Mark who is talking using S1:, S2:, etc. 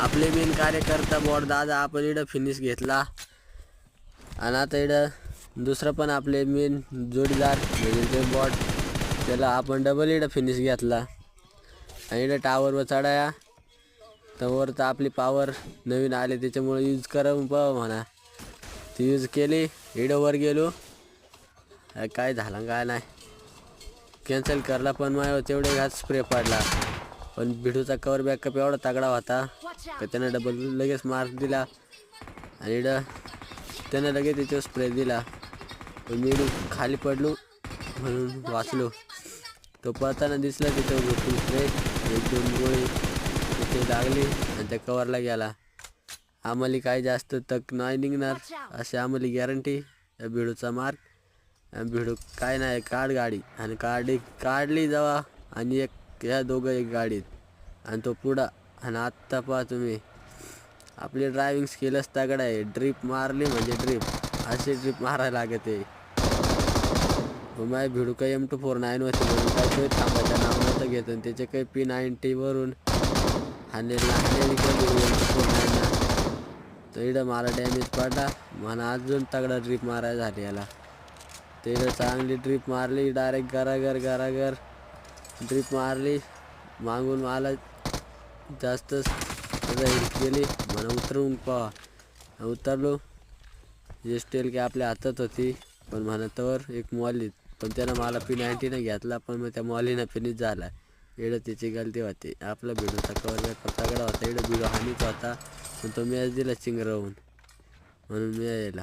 S1: आपले मेन कार्यकर्ता बॉट दादा आपण इकडं फिनिश घेतला. आणि आता इकडं दुसरं पण आपले मेन जोडीदार म्हणजे ते बॉट त्याला आपण डबल इकडं फिनिश घेतला. आणि इकडं टावरवर चढाया तर तर आपली पावर नवीन आले त्याच्यामुळे यूज करून पाहा म्हणा. ती यूज केली इकडं वर गेलो. काय झालं काय नाही कॅन्सल करला पण माझ्या तेवढे घात स्प्रे पडला. पण भिडूचा कवर बॅकअप एवढा तगडा होता का त्यानं डबल लगेच मार्क दिला. आणि इकडं त्यानं लगेच त्याच्यावर स्प्रे दिला. पण मी खाली पडलो म्हणून वाचलो. तो पळताना दिसला त्याच्यावर भरपूर स्प्रे 1-2 गोळी तिथे लागली आणि त्या कवरला गेला. आम्हाला काही जास्त तक नाही निघणार अशी आम्हाला गॅरंटी. भिडूचा मार्क भिडू काय नाही काढ गाडी आणि काढली जावा आणि ह्या दोघं एक गाडीत आणि तो पुढं. आणि आत्ता पहा तुम्ही आपली ड्रायव्हिंग स्किलच तगडा आहे. ड्रिप मारली म्हणजे ड्रिप अशी ड्रिप मारायला लागते. माझी भिडू काही M249 होती म्हणून काही तो थांबायचं नाव नव्हतं घेत आणि त्याचे काही P90 वरून हाणलेली M249 तर इकडं मला डॅमेज पडला. मला अजून तगडा ड्रिप मारायला झाली याला. ते चांगली ड्रिप मारली डायरेक्ट घराघर ड्रिप मारली. मागून मला जास्त हेल्प केली म्हणा उतरून पहा. उतरलो जे स्टेल की आपल्या हातात होती पण म्हणतवर एक मॉलीत पण त्यानं मला P90 घेतला. पण मग त्या मॉलीनं फिनिश झाला. इकडं त्याची गलती होती. आपला भिडूचा कवर बॅकअप तगडा होता. इकडं भिडू हानीच होता पण तो मॅच दिला चिंगरवून म्हणून मी यायला